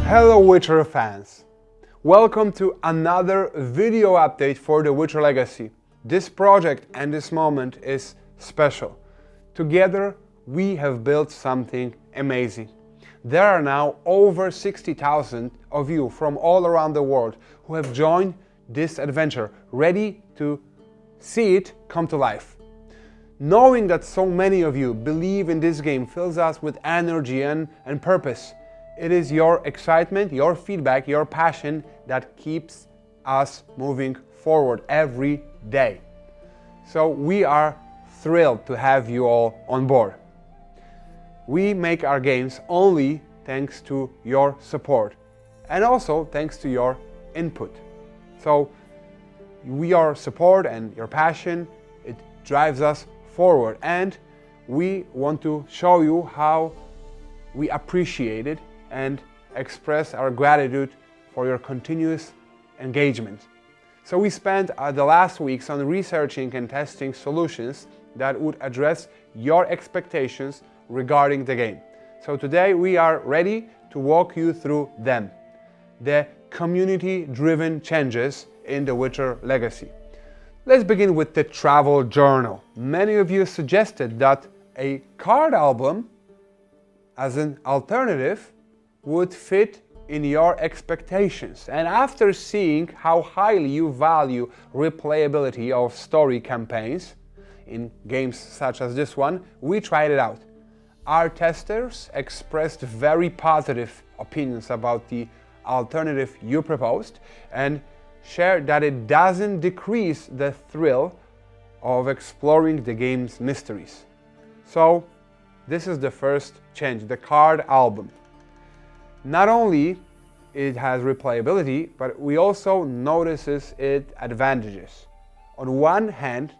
Hello Witcher fans! Welcome to another video update for The Witcher Legacy. This project and this moment is special. Together we have built something amazing. There are now over 60,000 of you from all around the world who have joined this adventure, ready to see it come to life. Knowing that so many of you believe in this game fills us with energy and purpose. It is your excitement, your feedback, your passion that keeps us moving forward every day. So we are thrilled to have you all on board. We make our games only thanks to your support and also thanks to your input. So your support and your passion, it drives us forward, and we want to show you how we appreciate it and express our gratitude for your continuous engagement. So we spent the last weeks on researching and testing solutions that would address your expectations regarding the game. So today we are ready to walk you through them, the community-driven changes in The Witcher Legacy. Let's begin with the travel journal. Many of you suggested that a card album as an alternative would fit in your expectations. And after seeing how highly you value replayability of story campaigns in games such as this one, we tried it out. Our testers expressed very positive opinions about the alternative you proposed and shared that it doesn't decrease the thrill of exploring the game's mysteries. So this is the first change, the card album. Not only it has replayability, but we also notices its advantages. On one hand,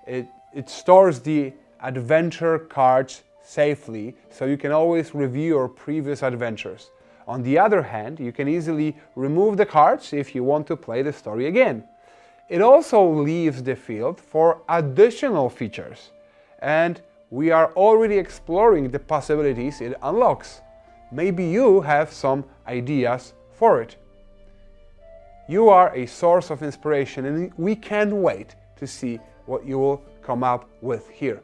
it stores the adventure cards safely, so you can always review your previous adventures. On the other hand, you can easily remove the cards if you want to play the story again. It also leaves the field for additional features, and we are already exploring the possibilities it unlocks. Maybe you have some ideas for it. You are a source of inspiration, and we can't wait to see what you will come up with here.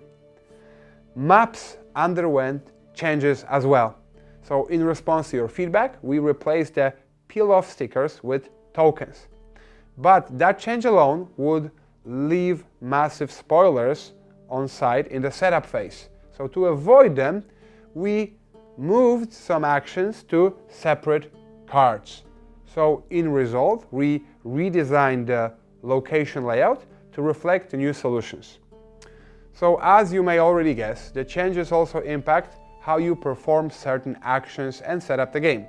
Maps underwent changes as well. So in response to your feedback, we replaced the peel-off stickers with tokens. But that change alone would leave massive spoilers on site in the setup phase. So to avoid them, we moved some actions to separate cards. So in result, we redesigned the location layout to reflect the new solutions. So as you may already guess, the changes also impact how you perform certain actions and set up the game.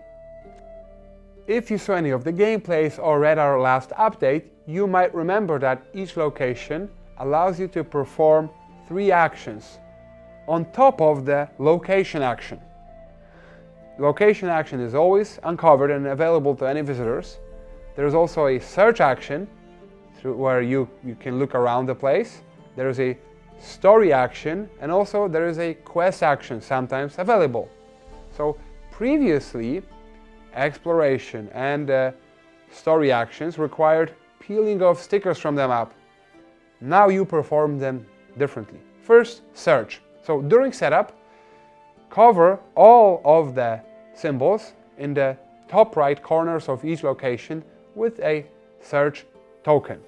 If you saw any of the gameplays or read our last update, you might remember that each location allows you to perform 3 actions on top of the location action. Location action is always uncovered and available to any visitors. There is also a search action where you can look around the place. There is a story action, and also there is a quest action sometimes available. So previously, exploration and story actions required peeling off stickers from the map. Now you perform them differently. First, search. So during setup, cover all of the symbols in the top right corners of each location with a search token.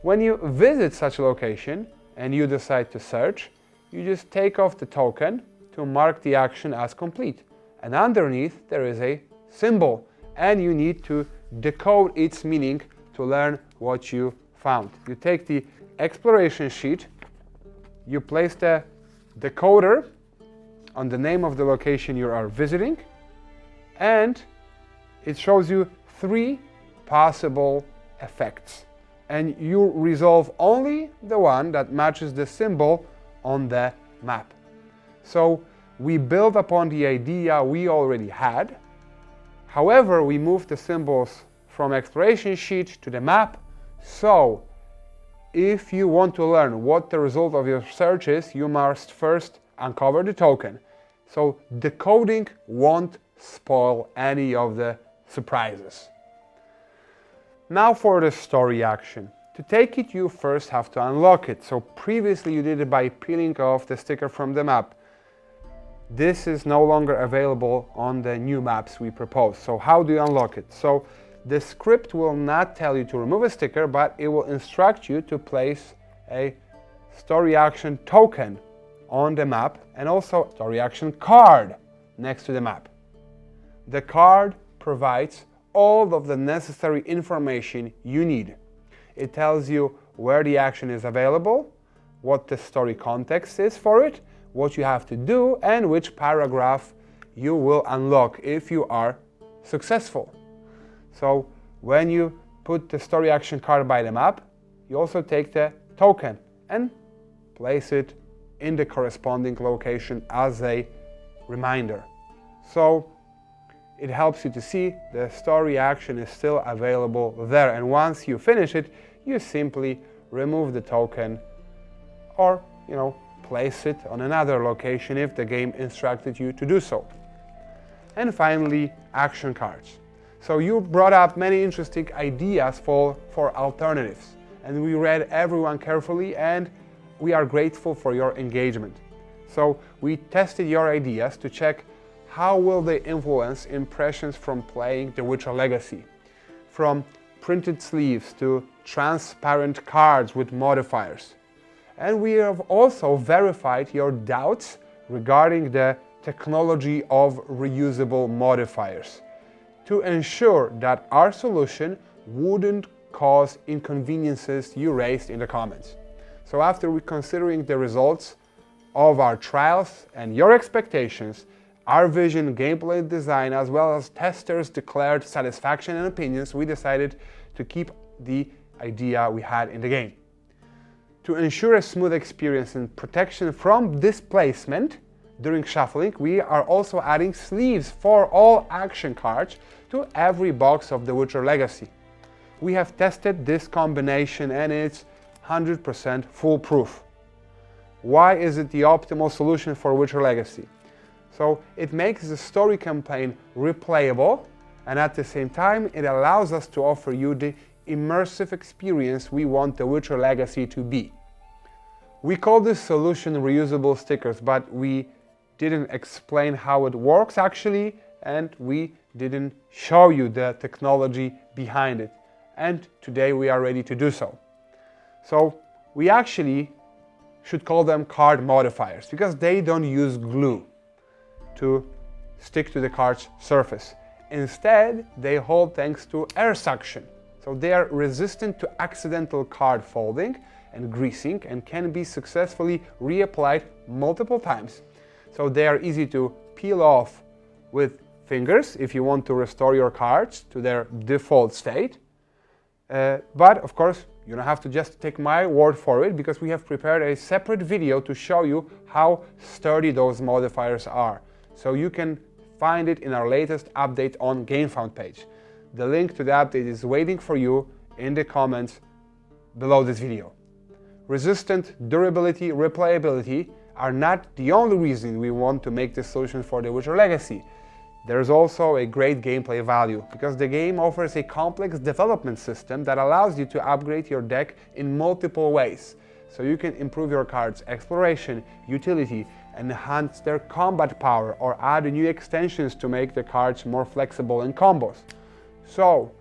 When you visit such a location and you decide to search, you just take off the token to mark the action as complete. And underneath there is a symbol, and you need to decode its meaning to learn what you found. You take the exploration sheet, you place the decoder on the name of the location you are visiting, and it shows you 3 possible effects. And you resolve only the one that matches the symbol on the map. So we build upon the idea we already had. However, we moved the symbols from exploration sheet to the map. So if you want to learn what the result of your search is, you must first uncover the token. So decoding won't spoil any of the surprises. Now for the story action. To take it, you first have to unlock it. So previously you did it by peeling off the sticker from the map. This is no longer available on the new maps we propose. So how do you unlock it? So the script will not tell you to remove a sticker, but it will instruct you to place a story action token on the map and also story action card next to the map. The card provides all of the necessary information you need. It tells you where the action is available, what the story context is for it, what you have to do, and which paragraph you will unlock if you are successful. So when you put the story action card by the map, you also take the token and place it in the corresponding location as a reminder. So it helps you to see the story action is still available there, and once you finish it, you simply remove the token or, place it on another location if the game instructed you to do so. And finally, action cards. So you brought up many interesting ideas for alternatives, and we read everyone carefully, and we are grateful for your engagement. So we tested your ideas to check how will they influence impressions from playing The Witcher Legacy, from printed sleeves to transparent cards with modifiers. And we have also verified your doubts regarding the technology of reusable modifiers to ensure that our solution wouldn't cause inconveniences you raised in the comments. So after considering the results of our trials and your expectations, our vision, gameplay design, as well as testers' declared satisfaction and opinions, we decided to keep the idea we had in the game. To ensure a smooth experience and protection from displacement during shuffling, we are also adding sleeves for all action cards to every box of The Witcher Legacy. We have tested this combination and it's 100% foolproof. Why is it the optimal solution for Witcher Legacy? So it makes the story campaign replayable, and at the same time it allows us to offer you the immersive experience we want The Witcher Legacy to be. We call this solution reusable stickers, but we didn't explain how it works actually, and we didn't show you the technology behind it. And today we are ready to do so. So we actually should call them card modifiers because they don't use glue to stick to the card's surface. Instead, they hold thanks to air suction. So they are resistant to accidental card folding and greasing and can be successfully reapplied multiple times. So they are easy to peel off with fingers if you want to restore your cards to their default state. But of course, you don't have to just take my word for it because we have prepared a separate video to show you how sturdy those modifiers are. So you can find it in our latest update on Gamefound page. The link to the update is waiting for you in the comments below this video. Resistant, durability, replayability are not the only reason we want to make this solution for The Witcher Legacy. There's also a great gameplay value because the game offers a complex development system that allows you to upgrade your deck in multiple ways. So you can improve your cards' exploration, utility, enhance their combat power, or add new extensions to make the cards more flexible in combos. So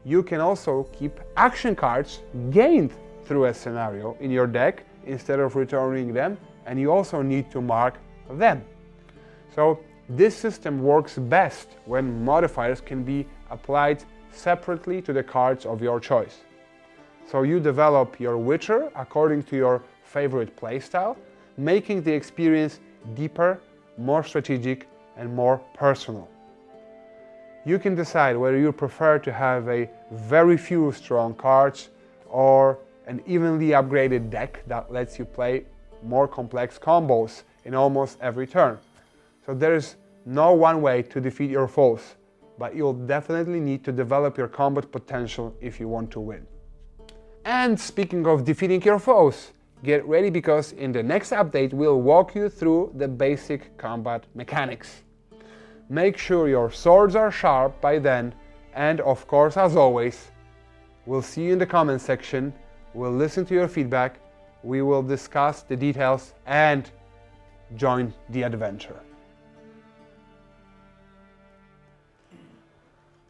you can also keep action cards gained through a scenario in your deck instead of returning them, and you also need to mark them. So this system works best when modifiers can be applied separately to the cards of your choice. So you develop your Witcher according to your favorite playstyle, making the experience deeper, more strategic, and more personal. You can decide whether you prefer to have a very few strong cards or an evenly upgraded deck that lets you play more complex combos in almost every turn. So there is no one way to defeat your foes, but you'll definitely need to develop your combat potential if you want to win. And speaking of defeating your foes, get ready because in the next update we'll walk you through the basic combat mechanics. Make sure your swords are sharp by then, and of course, as always, we'll see you in the comment section, we'll listen to your feedback, we will discuss the details and join the adventure.